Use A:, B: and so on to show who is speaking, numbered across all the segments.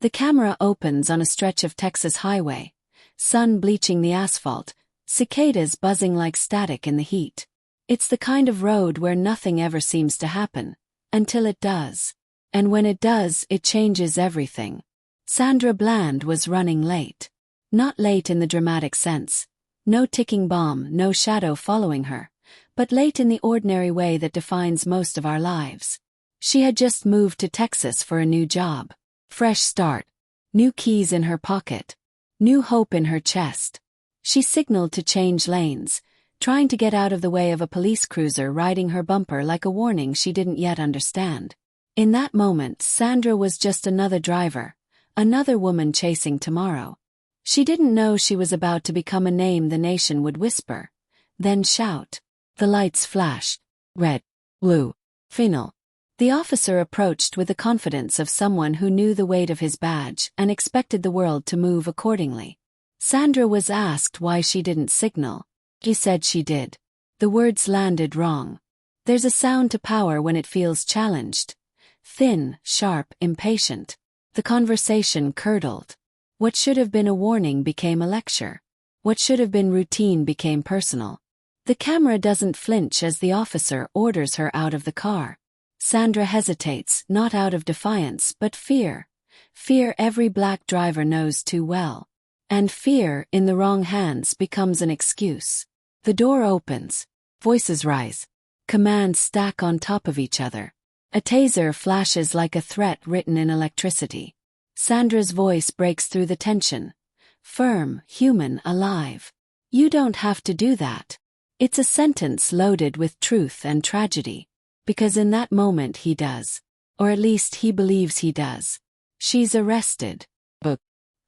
A: The camera opens on a stretch of Texas highway, sun bleaching the asphalt, cicadas buzzing like static in the heat. It's the kind of road where nothing ever seems to happen, until it does. And when it does, it changes everything. Sandra Bland was running late. Not late in the dramatic sense. No ticking bomb, no shadow following her, but late in the ordinary way that defines most of our lives. She had just moved to Texas for a new job. Fresh start. New keys in her pocket. New hope in her chest. She signaled to change lanes, trying to get out of the way of a police cruiser riding her bumper like a warning she didn't yet understand. In that moment, Sandra was just another driver, another woman chasing tomorrow. She didn't know she was about to become a name the nation would whisper, then shout. The lights flashed. Red, blue, final. The officer approached with the confidence of someone who knew the weight of his badge and expected the world to move accordingly. Sandra was asked why she didn't signal. He said she did. The words landed wrong. There's a sound to power when it feels challenged. Thin, sharp, impatient. The conversation curdled. What should have been a warning became a lecture. What should have been routine became personal. The camera doesn't flinch as the officer orders her out of the car. Sandra hesitates, not out of defiance but fear. Fear every black driver knows too well. And fear, in the wrong hands, becomes an excuse. The door opens. Voices rise. Commands stack on top of each other. A taser flashes like a threat written in electricity. Sandra's voice breaks through the tension. Firm, human, alive. You don't have to do that. It's a sentence loaded with truth and tragedy. Because in that moment he does. Or at least he believes he does. She's arrested. But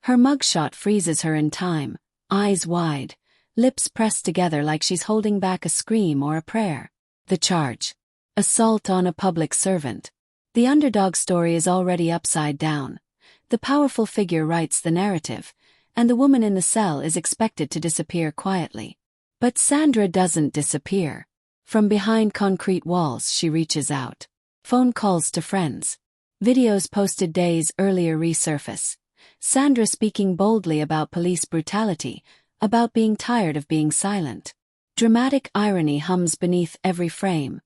A: her mugshot freezes her in time, eyes wide, lips pressed together like she's holding back a scream or a prayer. The charge. Assault on a public servant. The underdog story is already upside down. The powerful figure writes the narrative, and the woman in the cell is expected to disappear quietly. But Sandra doesn't disappear. From behind concrete walls she reaches out. Phone calls to friends. Videos posted days earlier resurface. Sandra speaking boldly about police brutality, about being tired of being silent. Dramatic irony hums beneath every frame.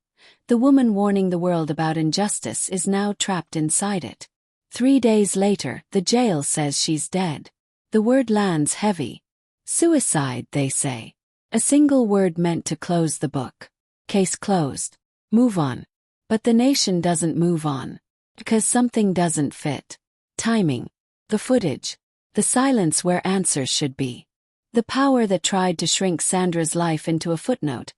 A: The woman warning the world about injustice is now trapped inside it. 3 days later, the jail says she's dead. The word lands heavy. Suicide, they say. A single word meant to close the book. Case closed. Move on. But the nation doesn't move on. Because something doesn't fit. Timing. The footage. The silence where answers should be. The power that tried to shrink Sandra's life into a footnote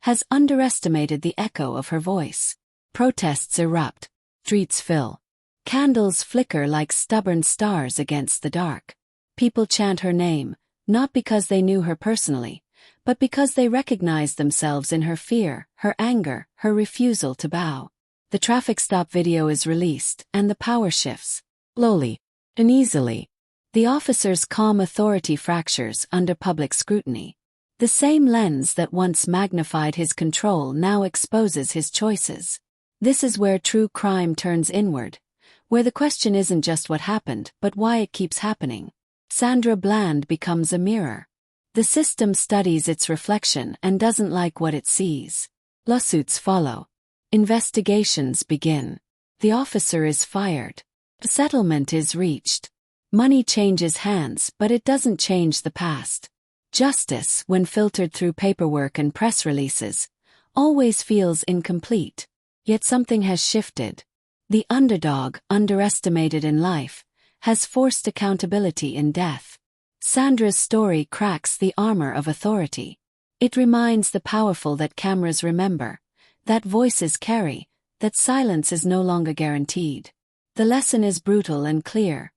A: has underestimated the echo of her voice. Protests erupt. Streets fill. Candles flicker like stubborn stars against the dark. People chant her name, not because they knew her personally, but because they recognized themselves in her fear, her anger, her refusal to bow. The traffic stop video is released, and the power shifts. Slowly, uneasily. The officer's calm authority fractures under public scrutiny. The same lens that once magnified his control now exposes his choices. This is where true crime turns inward, where the question isn't just what happened, but why it keeps happening. Sandra Bland becomes a mirror. The system studies its reflection and doesn't like what it sees. Lawsuits follow. Investigations begin. The officer is fired. A settlement is reached. Money changes hands, but it doesn't change the past. Justice, when filtered through paperwork and press releases, always feels incomplete. Yet something has shifted. The underdog, underestimated in life, has forced accountability in death. Sandra's story cracks the armor of authority. It reminds the powerful that cameras remember, that voices carry, that silence is no longer guaranteed. The lesson is brutal and clear.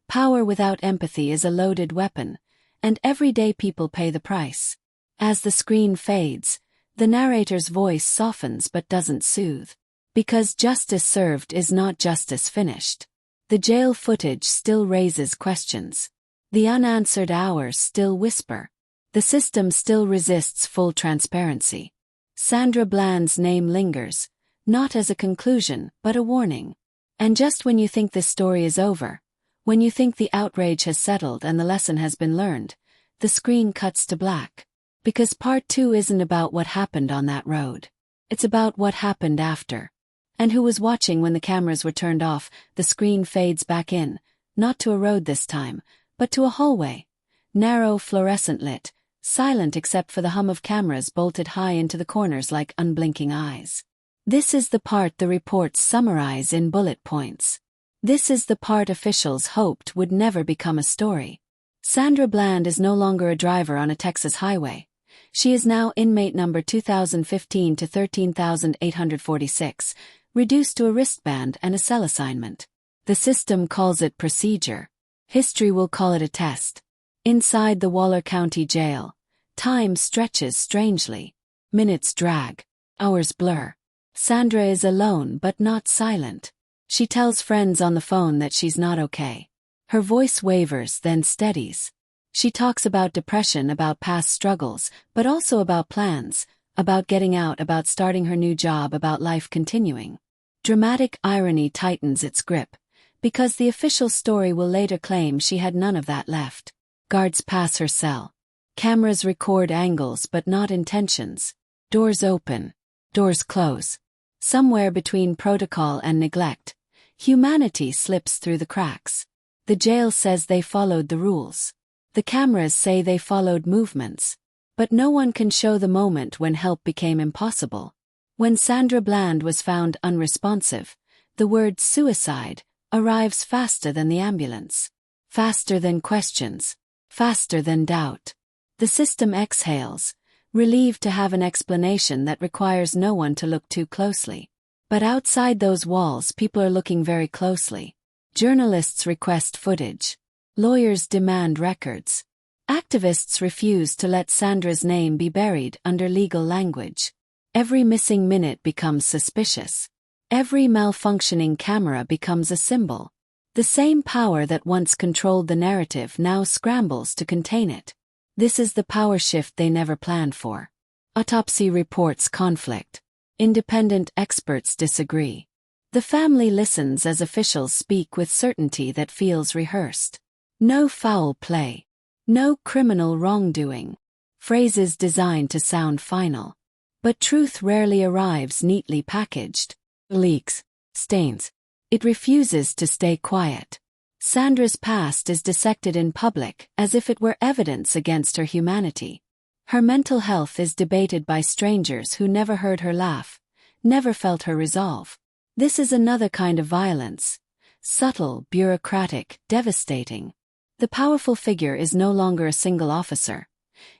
A: Power without empathy is a loaded weapon, and everyday people pay the price. As the screen fades, the narrator's voice softens but doesn't soothe. Because justice served is not justice finished. The jail footage still raises questions. The unanswered hours still whisper. The system still resists full transparency. Sandra Bland's name lingers, not as a conclusion, but a warning. And just when you think this story is over, When you think the outrage has settled and the lesson has been learned, the screen cuts to black. Because part 2 isn't about what happened on that road. It's about what happened after. And who was watching when the cameras were turned off. The screen fades back in, not to a road this time, but to a hallway. Narrow, fluorescent lit, silent except for the hum of cameras bolted high into the corners like unblinking eyes. This is the part the reports summarize in bullet points. This is the part officials hoped would never become a story. Sandra Bland is no longer a driver on a Texas highway. She is now inmate number 2015 to 13846, reduced to a wristband and a cell assignment. The system calls it procedure. History will call it a test. Inside the Waller County Jail, time stretches strangely. Minutes drag. Hours blur. Sandra is alone but not silent. She tells friends on the phone that she's not okay. Her voice wavers, then steadies. She talks about depression, about past struggles, but also about plans, about getting out, about starting her new job, about life continuing. Dramatic irony tightens its grip, because the official story will later claim she had none of that left. Guards pass her cell. Cameras record angles but not intentions. Doors open. Doors close. Somewhere between protocol and neglect, humanity slips through the cracks. The jail says they followed the rules. The cameras say they followed movements. But no one can show the moment when help became impossible. When Sandra Bland was found unresponsive, the word suicide arrives faster than the ambulance. Faster than questions. Faster than doubt. The system exhales, relieved to have an explanation that requires no one to look too closely. But outside those walls, people are looking very closely. Journalists request footage. Lawyers demand records. Activists refuse to let Sandra's name be buried under legal language. Every missing minute becomes suspicious. Every malfunctioning camera becomes a symbol. The same power that once controlled the narrative now scrambles to contain it. This is the power shift they never planned for. Autopsy reports conflict. Independent experts disagree. The family listens as officials speak with certainty that feels rehearsed. No foul play. No criminal wrongdoing. Phrases designed to sound final. But truth rarely arrives neatly packaged. Leaks. Stains. It refuses to stay quiet. Sandra's past is dissected in public as if it were evidence against her humanity. Her mental health is debated by strangers who never heard her laugh, never felt her resolve. This is another kind of violence. Subtle, bureaucratic, devastating. The powerful figure is no longer a single officer.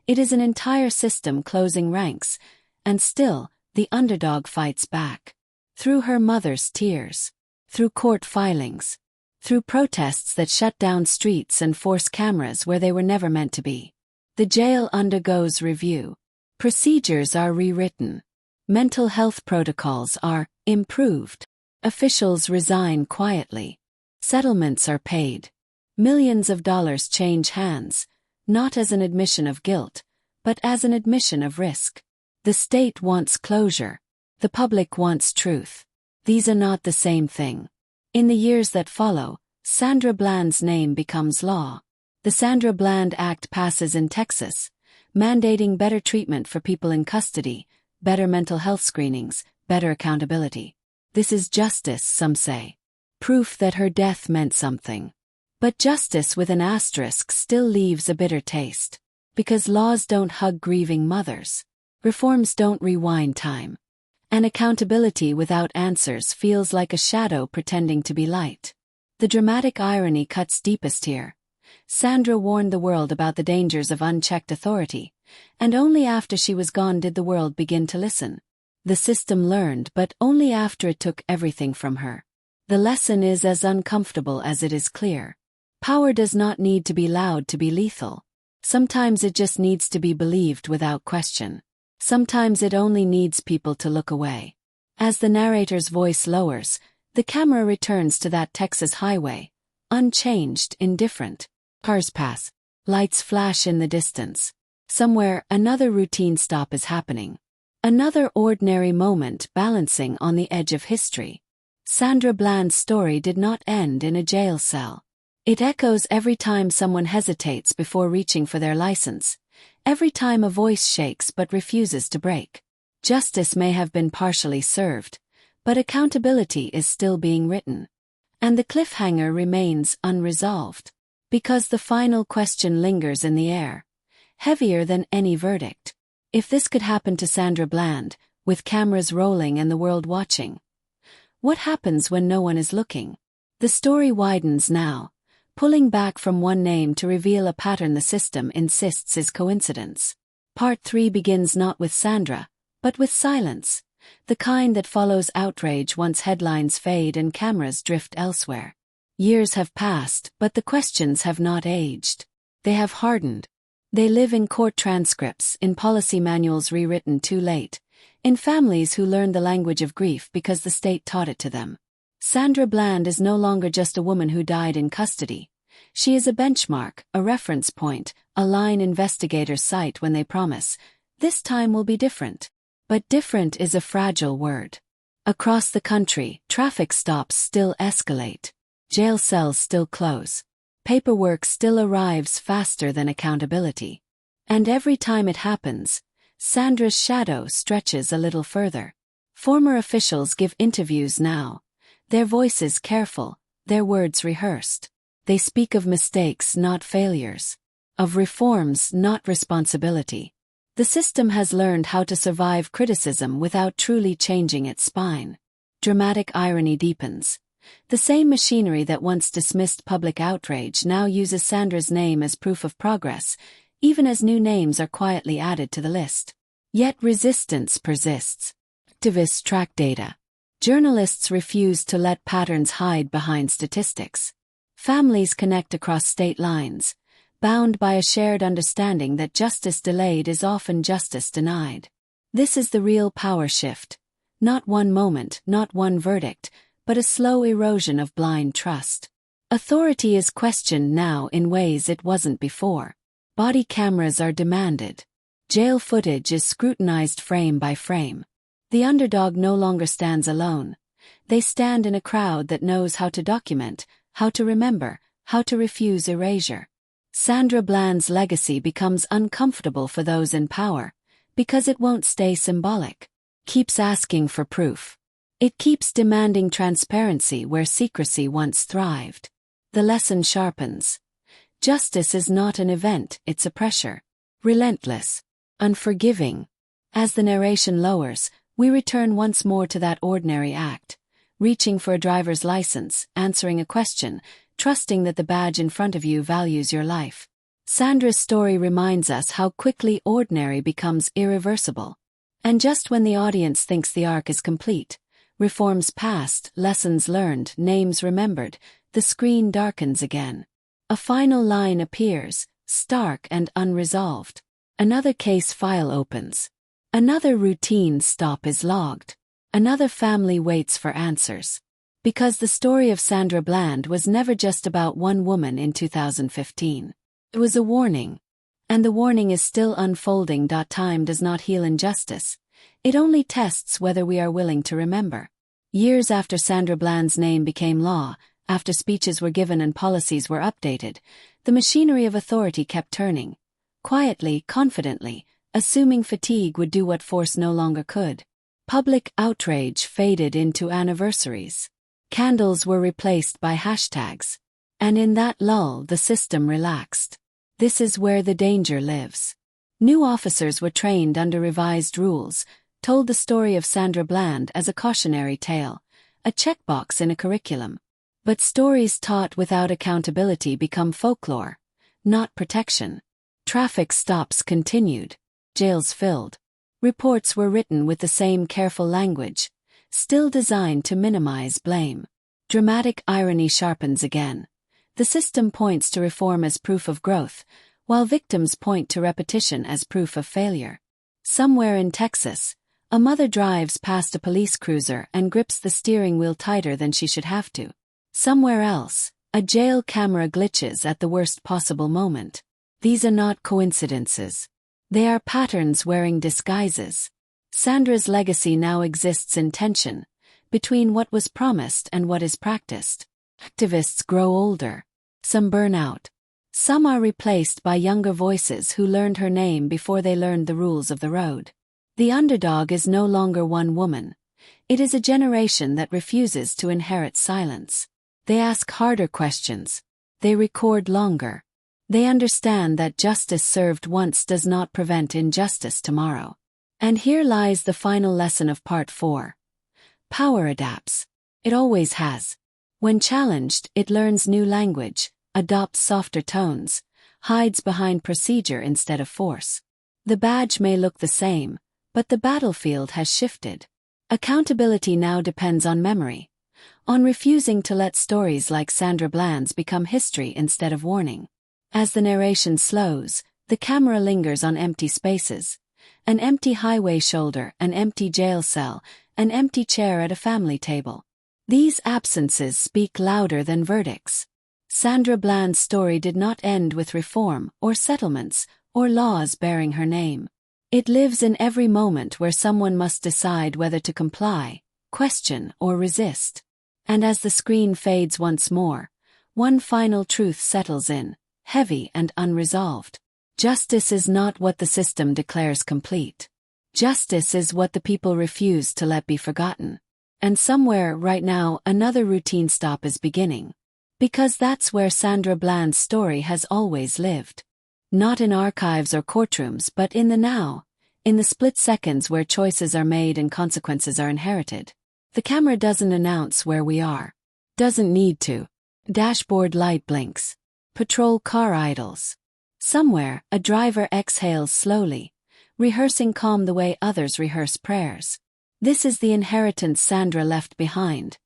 A: It is an entire system closing ranks, and still, the underdog fights back. Through her mother's tears. Through court filings. Through protests that shut down streets and force cameras where they were never meant to be. The jail undergoes review. Procedures are rewritten. Mental health protocols are improved. Officials resign quietly. Settlements are paid. Millions of dollars change hands, not as an admission of guilt, but as an admission of risk. The state wants closure. The public wants truth. These are not the same thing. In the years that follow, Sandra Bland's name becomes law. The Sandra Bland Act passes in Texas, mandating better treatment for people in custody, better mental health screenings, better accountability. This is justice, some say. Proof that her death meant something. But justice with an asterisk still leaves a bitter taste. Because laws don't hug grieving mothers. Reforms don't rewind time. And accountability without answers feels like a shadow pretending to be light. The dramatic irony cuts deepest here. Sandra warned the world about the dangers of unchecked authority, and only after she was gone did the world begin to listen. The system learned, but only after it took everything from her. The lesson is as uncomfortable as it is clear. Power does not need to be loud to be lethal. Sometimes it just needs to be believed without question. Sometimes it only needs people to look away. As the narrator's voice lowers, the camera returns to that Texas highway, unchanged, indifferent. Cars pass. Lights flash in the distance. Somewhere, another routine stop is happening. Another ordinary moment balancing on the edge of history. Sandra Bland's story did not end in a jail cell. It echoes every time someone hesitates before reaching for their license, every time a voice shakes but refuses to break. Justice may have been partially served, but accountability is still being written. And the cliffhanger remains unresolved, because the final question lingers in the air, heavier than any verdict. If this could happen to Sandra Bland, with cameras rolling and the world watching, what happens when no one is looking? The story widens now, pulling back from one name to reveal a pattern the system insists is coincidence. Part 3 begins not with Sandra, but with silence, the kind that follows outrage once headlines fade and cameras drift elsewhere. Years have passed, but the questions have not aged. They have hardened. They live in court transcripts, in policy manuals rewritten too late, in families who learned the language of grief because the state taught it to them. Sandra Bland is no longer just a woman who died in custody. She is a benchmark, a reference point, a line investigators cite when they promise, "This time will be different." But different is a fragile word. Across the country, traffic stops still escalate. Jail cells still close. Paperwork still arrives faster than accountability. And every time it happens, Sandra's shadow stretches a little further. Former officials give interviews now, their voices careful, their words rehearsed. They speak of mistakes, not failures. Of reforms, not responsibility. The system has learned how to survive criticism without truly changing its spine. Dramatic irony deepens. The same machinery that once dismissed public outrage now uses Sandra's name as proof of progress, even as new names are quietly added to the list. Yet resistance persists. Activists track data. Journalists refuse to let patterns hide behind statistics. Families connect across state lines, bound by a shared understanding that justice delayed is often justice denied. This is the real power shift. Not one moment, not one verdict, but a slow erosion of blind trust. Authority is questioned now in ways it wasn't before. Body cameras are demanded. Jail footage is scrutinized frame by frame. The underdog no longer stands alone. They stand in a crowd that knows how to document, how to remember, how to refuse erasure. Sandra Bland's legacy becomes uncomfortable for those in power, because it won't stay symbolic. Keeps asking for proof. It keeps demanding transparency where secrecy once thrived. The lesson sharpens. Justice is not an event, it's a pressure. Relentless. Unforgiving. As the narration lowers, we return once more to that ordinary act. Reaching for a driver's license, answering a question, trusting that the badge in front of you values your life. Sandra's story reminds us how quickly ordinary becomes irreversible. And just when the audience thinks the arc is complete, reforms passed, lessons learned, names remembered, the screen darkens again. A final line appears, stark and unresolved. Another case file opens. Another routine stop is logged. Another family waits for answers. Because the story of Sandra Bland was never just about one woman in 2015. It was a warning. And the warning is still unfolding. Time does not heal injustice. It only tests whether we are willing to remember. Years after Sandra Bland's name became law, after speeches were given and policies were updated, the machinery of authority kept turning. Quietly, confidently, assuming fatigue would do what force no longer could. Public outrage faded into anniversaries. Candles were replaced by hashtags. And in that lull, the system relaxed. This is where the danger lives. New officers were trained under revised rules, told the story of Sandra Bland as a cautionary tale, a checkbox in a curriculum. But stories taught without accountability become folklore, not protection. Traffic stops continued. Jails filled. Reports were written with the same careful language, still designed to minimize blame. Dramatic irony sharpens again. The system points to reform as proof of growth, while victims point to repetition as proof of failure. Somewhere in Texas, a mother drives past a police cruiser and grips the steering wheel tighter than she should have to. Somewhere else, a jail camera glitches at the worst possible moment. These are not coincidences. They are patterns wearing disguises. Sandra's legacy now exists in tension, between what was promised and what is practiced. Activists grow older. Some burn out. Some are replaced by younger voices who learned her name before they learned the rules of the road. The underdog is no longer one woman. It is a generation that refuses to inherit silence. They ask harder questions. They record longer. They understand that justice served once does not prevent injustice tomorrow. And here lies the final lesson of Part 4. Power adapts. It always has. When challenged, it learns new language, adopts softer tones, hides behind procedure instead of force. The badge may look the same, but the battlefield has shifted. Accountability now depends on memory, on refusing to let stories like Sandra Bland's become history instead of warning. As the narration slows, the camera lingers on empty spaces. An empty highway shoulder, an empty jail cell, an empty chair at a family table. These absences speak louder than verdicts. Sandra Bland's story did not end with reform, or settlements, or laws bearing her name. It lives in every moment where someone must decide whether to comply, question, or resist. And as the screen fades once more, one final truth settles in, heavy and unresolved. Justice is not what the system declares complete. Justice is what the people refuse to let be forgotten. And somewhere, right now, another routine stop is beginning. Because that's where Sandra Bland's story has always lived. Not in archives or courtrooms, but in the now. In the split seconds where choices are made and consequences are inherited. The camera doesn't announce where we are. Doesn't need to. Dashboard light blinks. Patrol car idles. Somewhere, a driver exhales slowly, rehearsing calm the way others rehearse prayers. This is the inheritance Sandra left behind.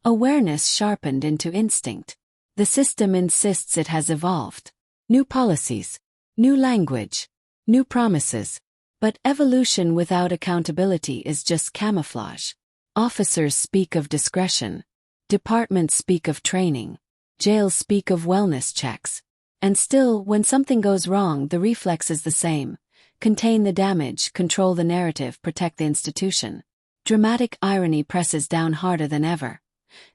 A: Awareness sharpened into instinct. The system insists it has evolved. New policies. New language. New promises. But evolution without accountability is just camouflage. Officers speak of discretion. Departments speak of training. Jails speak of wellness checks. And still, when something goes wrong, the reflex is the same. Contain the damage, control the narrative, protect the institution. Dramatic irony presses down harder than ever.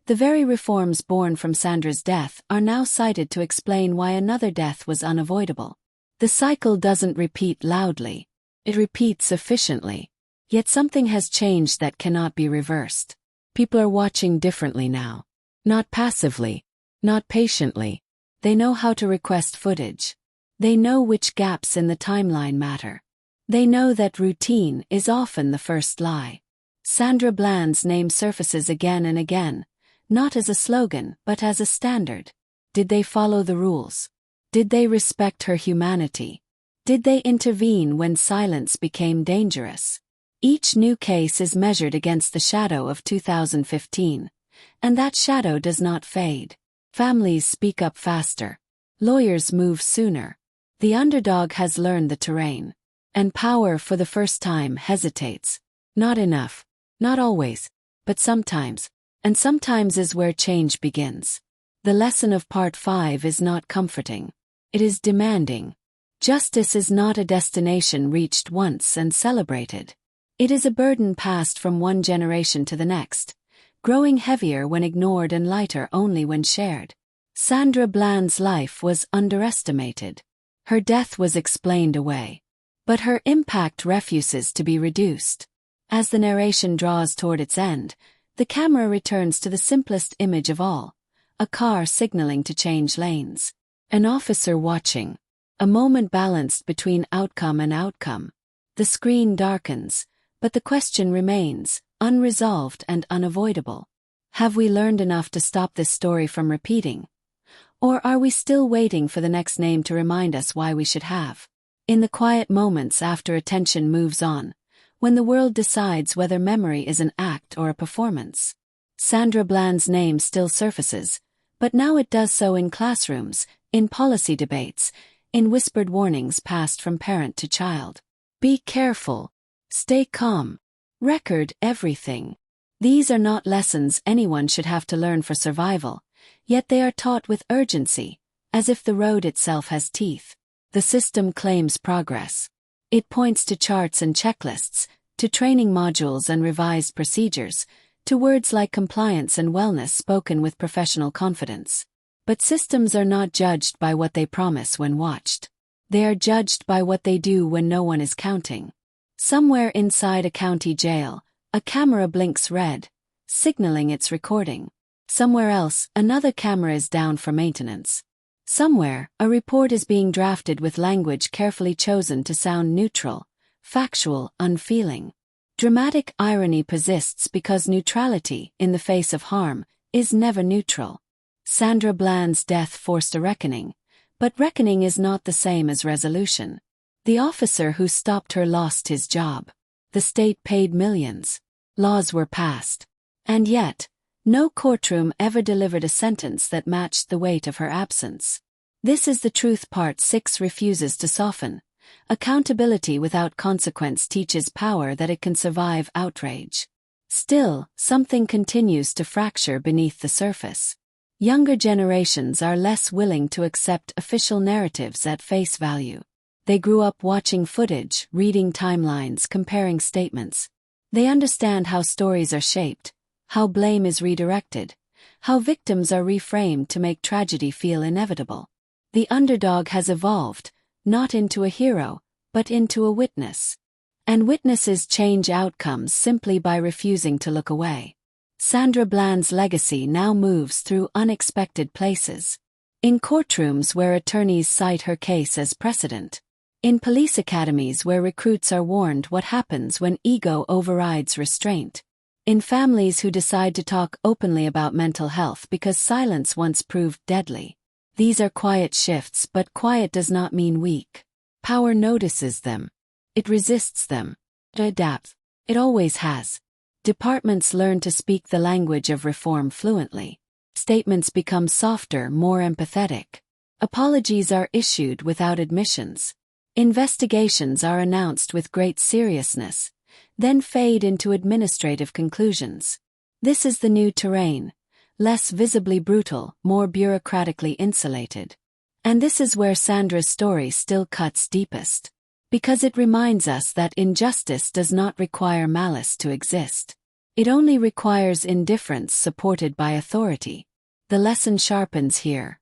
A: The very reforms born from Sandra's death are now cited to explain why another death was unavoidable. The cycle doesn't repeat loudly. It repeats efficiently. Yet something has changed that cannot be reversed. People are watching differently now. Not passively. Not patiently. They know how to request footage. They know which gaps in the timeline matter. They know that routine is often the first lie. Sandra Bland's name surfaces again and again, not as a slogan but as a standard. Did they follow the rules? Did they respect her humanity? Did they intervene when silence became dangerous? Each new case is measured against the shadow of 2015, and that shadow does not fade. Families speak up faster. Lawyers move sooner. The underdog has learned the terrain. And power for the first time hesitates. Not enough. Not always. But sometimes. And sometimes is where change begins. The lesson of Part 5 is not comforting. It is demanding. Justice is not a destination reached once and celebrated. It is a burden passed from one generation to the next, growing heavier when ignored and lighter only when shared. Sandra Bland's life was underestimated. Her death was explained away. But her impact refuses to be reduced. As the narration draws toward its end, the camera returns to the simplest image of all, a car signaling to change lanes. An officer watching. A moment balanced between outcome and outcome. The screen darkens, but the question remains, unresolved and unavoidable. Have we learned enough to stop this story from repeating? Or are we still waiting for the next name to remind us why we should have? In the quiet moments after attention moves on, when the world decides whether memory is an act or a performance, Sandra Bland's name still surfaces, but now it does so in classrooms, in policy debates, in whispered warnings passed from parent to child. Be careful. Stay calm. Record everything. These are not lessons anyone should have to learn for survival, yet they are taught with urgency, as if the road itself has teeth. The system claims progress. It points to charts and checklists, to training modules and revised procedures, to words like compliance and wellness spoken with professional confidence. But systems are not judged by what they promise when watched. They are judged by what they do when no one is counting. Somewhere inside a county jail, a camera blinks red, signaling it's recording. Somewhere else, another camera is down for maintenance. Somewhere, a report is being drafted with language carefully chosen to sound neutral, factual, unfeeling. Dramatic irony persists because neutrality, in the face of harm, is never neutral. Sandra Bland's death forced a reckoning, but reckoning is not the same as resolution. The officer who stopped her lost his job. The state paid millions. Laws were passed. And yet, no courtroom ever delivered a sentence that matched the weight of her absence. This is the truth Part 6 refuses to soften. Accountability without consequence teaches power that it can survive outrage. Still, something continues to fracture beneath the surface. Younger generations are less willing to accept official narratives at face value. They grew up watching footage, reading timelines, comparing statements. They understand how stories are shaped, how blame is redirected, how victims are reframed to make tragedy feel inevitable. The underdog has evolved, not into a hero, but into a witness. And witnesses change outcomes simply by refusing to look away. Sandra Bland's legacy now moves through unexpected places. In courtrooms where attorneys cite her case as precedent. In police academies where recruits are warned what happens when ego overrides restraint. In families who decide to talk openly about mental health because silence once proved deadly. These are quiet shifts, but quiet does not mean weak. Power notices them. It resists them. It adapts. It always has. Departments learn to speak the language of reform fluently. Statements become softer, more empathetic. Apologies are issued without admissions. Investigations are announced with great seriousness, then fade into administrative conclusions. This is the new terrain, less visibly brutal, more bureaucratically insulated. And this is where Sandra's story still cuts deepest. Because it reminds us that injustice does not require malice to exist. It only requires indifference supported by authority. The lesson sharpens here.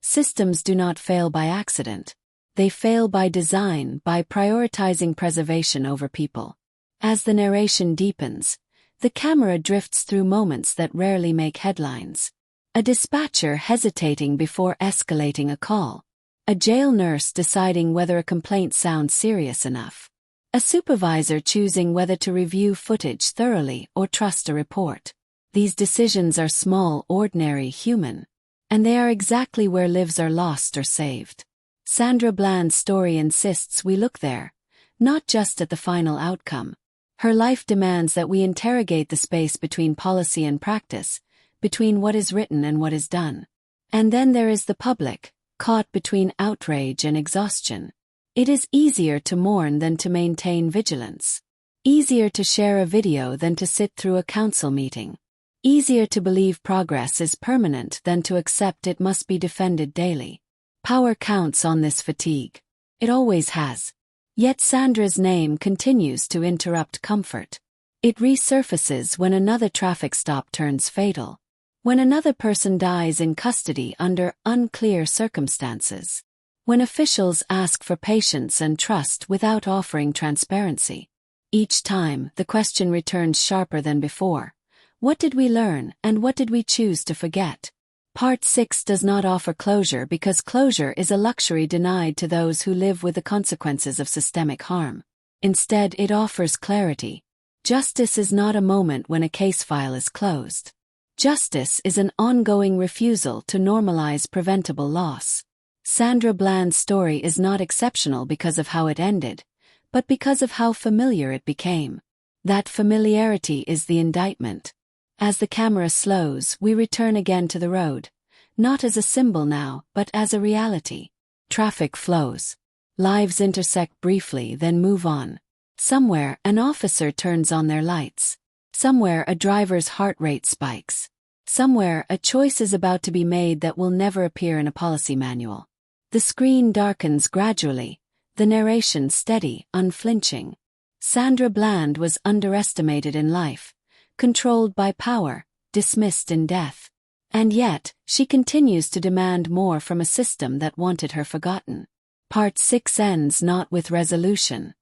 A: Systems do not fail by accident. They fail by design, by prioritizing preservation over people. As the narration deepens, the camera drifts through moments that rarely make headlines. A dispatcher hesitating before escalating a call. A jail nurse deciding whether a complaint sounds serious enough. A supervisor choosing whether to review footage thoroughly or trust a report. These decisions are small, ordinary, human. And they are exactly where lives are lost or saved. Sandra Bland's story insists we look there, not just at the final outcome. Her life demands that we interrogate the space between policy and practice, between what is written and what is done. And then there is the public, caught between outrage and exhaustion. It is easier to mourn than to maintain vigilance. Easier to share a video than to sit through a council meeting. Easier to believe progress is permanent than to accept it must be defended daily. Power counts on this fatigue. It always has. Yet Sandra's name continues to interrupt comfort. It resurfaces when another traffic stop turns fatal. When another person dies in custody under unclear circumstances. When officials ask for patience and trust without offering transparency. Each time, the question returns sharper than before. What did we learn, and what did we choose to forget? Part 6 does not offer closure because closure is a luxury denied to those who live with the consequences of systemic harm. Instead, it offers clarity. Justice is not a moment when a case file is closed. Justice is an ongoing refusal to normalize preventable loss. Sandra Bland's story is not exceptional because of how it ended, but because of how familiar it became. That familiarity is the indictment. As the camera slows, we return again to the road, not as a symbol now, but as a reality. Traffic flows. Lives intersect briefly, then move on. Somewhere, an officer turns on their lights. Somewhere, a driver's heart rate spikes. Somewhere, a choice is about to be made that will never appear in a policy manual. The screen darkens gradually, the narration steady, unflinching. Sandra Bland was underestimated in life. Controlled by power, dismissed in death. And yet, she continues to demand more from a system that wanted her forgotten. Part 6 ends not with resolution,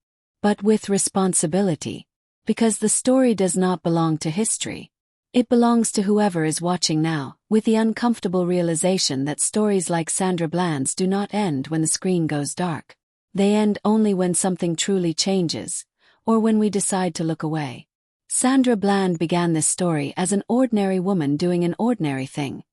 A: but with responsibility. Because the story does not belong to history. It belongs to whoever is watching now, with the uncomfortable realization that stories like Sandra Bland's do not end when the screen goes dark. They end only when something truly changes, or when we decide to look away. Sandra Bland began this story as an ordinary woman doing an ordinary thing,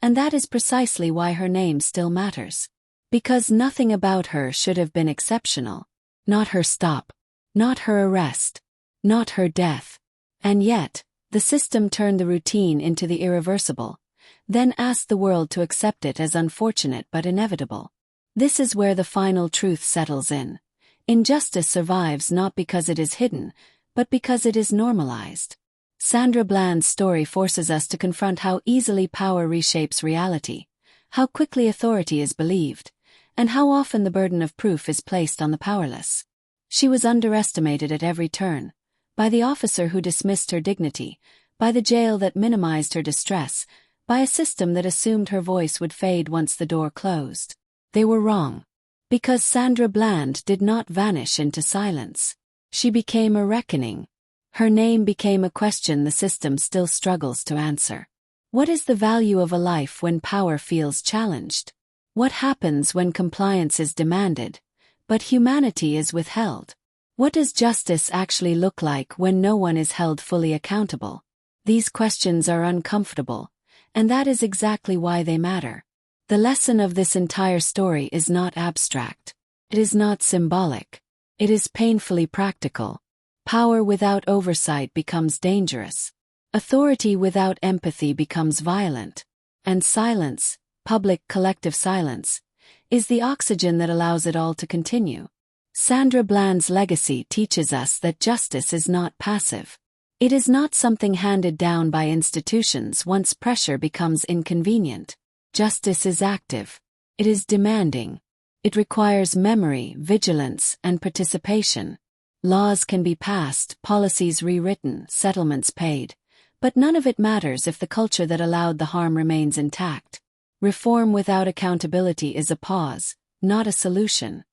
A: and that is precisely why her name still matters. Because nothing about her should have been exceptional. Not her stop. Not her arrest. Not her death. And yet, the system turned the routine into the irreversible, then asked the world to accept it as unfortunate but inevitable. This is where the final truth settles in. Injustice survives not because it is hidden, but because it is normalized. Sandra Bland's story forces us to confront how easily power reshapes reality, how quickly authority is believed, and how often the burden of proof is placed on the powerless. She was underestimated at every turn. By the officer who dismissed her dignity, by the jail that minimized her distress, by a system that assumed her voice would fade once the door closed. They were wrong. Because Sandra Bland did not vanish into silence. She became a reckoning. Her name became a question the system still struggles to answer. What is the value of a life when power feels challenged? What happens when compliance is demanded, but humanity is withheld? What does justice actually look like when no one is held fully accountable? These questions are uncomfortable, and that is exactly why they matter. The lesson of this entire story is not abstract. It is not symbolic. It is painfully practical. Power without oversight becomes dangerous. Authority without empathy becomes violent. And silence, public collective silence, is the oxygen that allows it all to continue. Sandra Bland's legacy teaches us that justice is not passive. It is not something handed down by institutions once pressure becomes inconvenient. Justice is active. It is demanding. It requires memory, vigilance, and participation. Laws can be passed, policies rewritten, settlements paid, but none of it matters if the culture that allowed the harm remains intact. Reform without accountability is a pause, not a solution.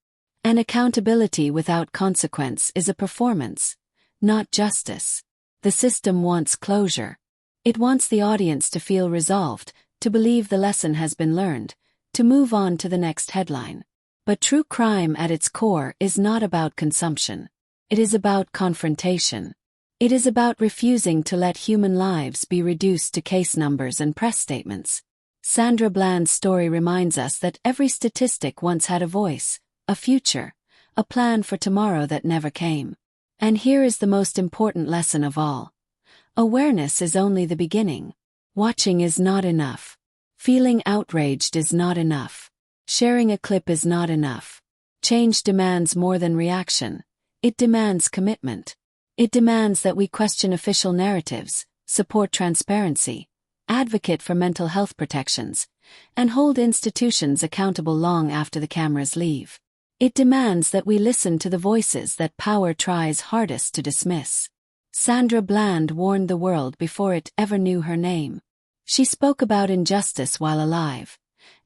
A: And accountability without consequence is a performance, not justice. The system wants closure. It wants the audience to feel resolved, to believe the lesson has been learned, to move on to the next headline. But true crime at its core is not about consumption. It is about confrontation. It is about refusing to let human lives be reduced to case numbers and press statements. Sandra Bland's story reminds us that every statistic once had a voice, a future, a plan for tomorrow that never came. And here is the most important lesson of all. Awareness is only the beginning. Watching is not enough. Feeling outraged is not enough. Sharing a clip is not enough. Change demands more than reaction. It demands commitment. It demands that we question official narratives, support transparency, advocate for mental health protections, and hold institutions accountable long after the cameras leave. It demands that we listen to the voices that power tries hardest to dismiss. Sandra Bland warned the world before it ever knew her name. She spoke about injustice while alive,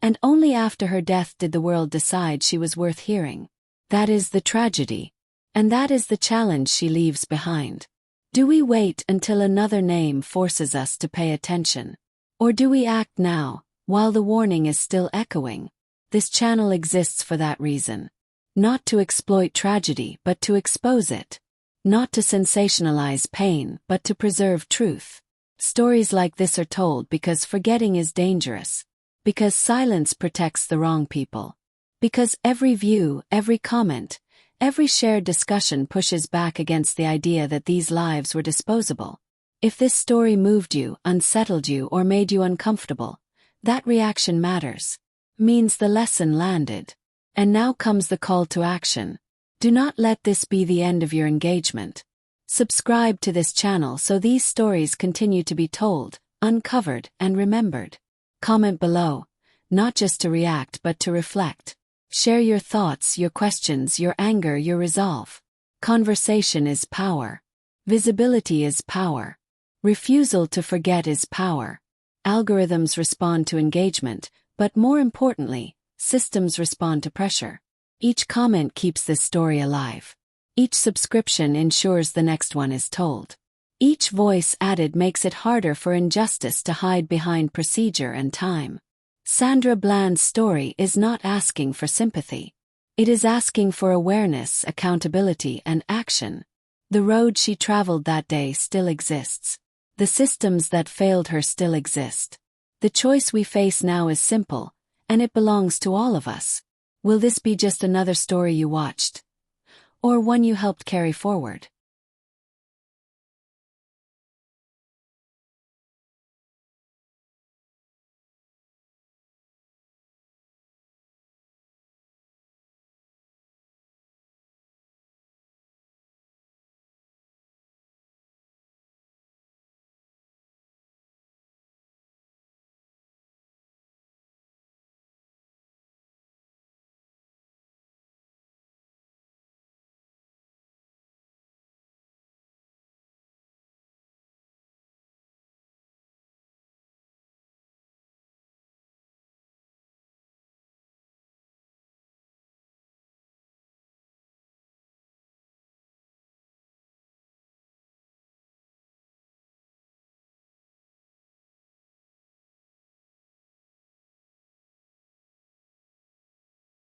A: and only after her death did the world decide she was worth hearing. That is the tragedy, and that is the challenge she leaves behind. Do we wait until another name forces us to pay attention? Or do we act now, while the warning is still echoing? This channel exists for that reason. Not to exploit tragedy but to expose it. Not to sensationalize pain but to preserve truth. Stories like this are told because forgetting is dangerous. Because silence protects the wrong people. Because every view, every comment, every shared discussion pushes back against the idea that these lives were disposable. If this story moved you, unsettled you, or made you uncomfortable, that reaction matters. Means the lesson landed. And now comes the call to action. Do not let this be the end of your engagement. Subscribe to this channel so these stories continue to be told, uncovered, and remembered. Comment below, not just to react but to reflect. Share your thoughts, your questions, your anger, your resolve. Conversation is power. Visibility is power. Refusal to forget is power. Algorithms respond to engagement, but more importantly, systems respond to pressure. Each comment keeps this story alive. Each subscription ensures the next one is told. Each voice added makes it harder for injustice to hide behind procedure and time. Sandra Bland's story is not asking for sympathy. It is asking for awareness, accountability, and action. The road she traveled that day still exists. The systems that failed her still exist. The choice we face now is simple, and it belongs to all of us. Will this be just another story you watched? Or one you helped carry forward?